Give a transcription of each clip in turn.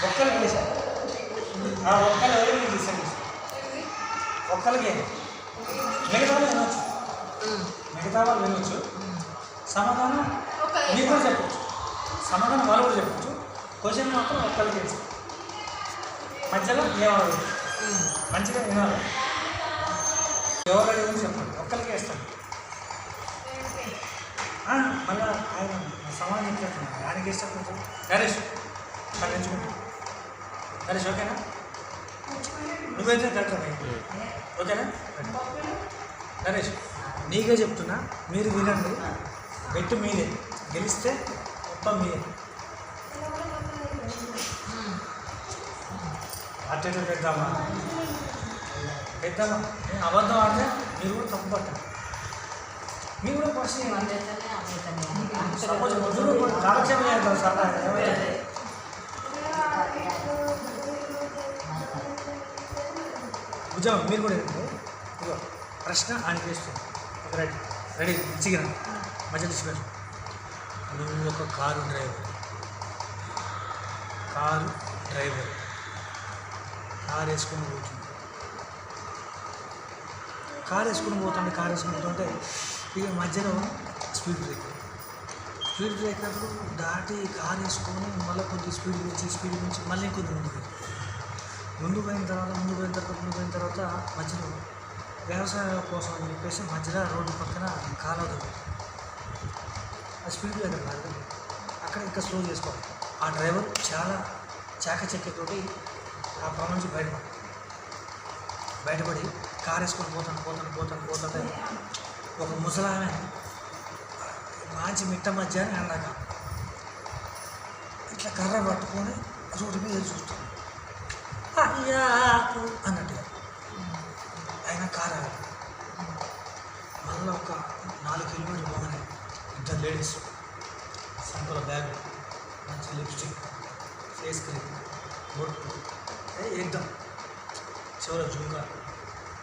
ఒక్కరికి వేసాను ఒక్కరు ఎవరు మీకు ఇస్తాను ఒక్కరికి మిగతా వాళ్ళు వినొచ్చు మిగతా వాళ్ళు వినొచ్చు సమాధానం మీరు కూడా చెప్పచ్చు సమాధానం వాళ్ళు కూడా చెప్పచ్చు క్వశ్చన్ మాత్రం ఒక్కరికి వేస్తాం మధ్యలో ఏమవ్వదు మంచిగా వినాలి ఎవరు అడిగి చెప్పండి ఒక్కరికి వేస్తాను మళ్ళీ ఆయన సమాధానం చెప్పేస్తున్నాను ఆయనకి ఇష్టం కొంచెం నరేష్ అక్కడ ఎంచుకుంటా నరేష్ ఓకేనా నువ్వైతే కరెక్ట్ ఓకేనా నరేష్ నీకే చెప్తున్నా మీరు వినండి బెట్టు మీదే గెలిస్తే మొత్తం మీదే అట్టేటో పెద్దామా పెద్దామా నేను అబద్ధం అంటే మీరు కూడా తప్పు పట్టండి మీరు కూడా క్వశ్చన్ సపోజ్ ముగ్గురు కాలక్షేపం చేద్దాం సార్ ఏమైతే ఉద్యోగం మీరు కూడా ఏంటంటే ఇదిగో ప్రశ్న అని చేస్తుంది ఒక రెడీ రెడీ మంచిగా మధ్య తీసుకొని నువ్వు ఒక కారు డ్రైవర్ కారు వేసుకొని పోతుంది కారు వేసుకొని పోతుంటే ఇక మధ్యలో స్పీడ్ బ్రేకర్లు దాటి కారు వేసుకొని మళ్ళీ కొద్ది స్పీడ్ నుంచి మళ్ళీ కొద్ది ముందు పోయిన తర్వాత మధ్యలో వ్యవసాయం కోసం అని చెప్పేసి మధ్యలో రోడ్డు పక్కన కాలువ ఆ స్పీడ్ బ్రేకర్ కాదు అక్కడ ఇంకా స్లో చేసుకోవాలి ఆ డ్రైవర్ చాలా చాకచక్యతోటి ఆ పొలం నుంచి బయటపడి కారు వేసుకొని పోతుంటే ఒక ముసలామె మంచి మిట్ట మధ్యాహ్నం ఎండాక ఇట్లా కర్ర పట్టుకొని రోడ్డు మీద చూస్తాం అయ్యా అన్నట్టుగా ఆయన కారు మళ్ళీ ఒక 4 కిలోమీటర్లు పోగానే ఇద్దరు లేడీస్ సంపల బ్యాగ్ మంచి లిప్స్టిక్ ఫేస్ క్రీమ్ బొట్టు ఏకదం చివర జుంకా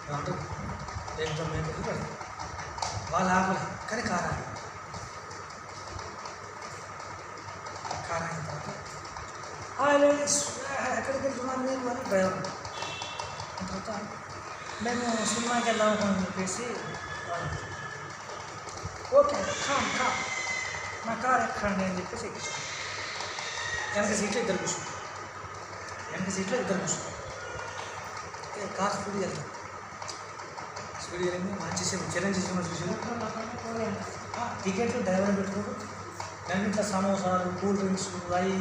ఏమంటారు ఏకదం ఏంటంటే వాళ్ళు ఆగలేదు కానీ కారు అయిన తర్వాత లేడీస్ ఎక్కడికి వెళ్తున్నారు మీరు అని డ్రైవర్ తర్వాత మేము సినిమాకి వెళ్దామని చెప్పేసి ఓకే కామ్ నా కారు ఎక్కండి అని చెప్పేసి ఎక్కించాం వెనక సీట్లో ఇద్దరు కూర్చుంటాం కార్ స్పీడ్ వెళ్ళింది మంచి చిరంజీవి సినిమా చూసారు టికెట్లు డ్రైవర్ పెట్టుకోరు దాని ఇట్లా సమోసాలు కూల్ డ్రింక్స్ అవి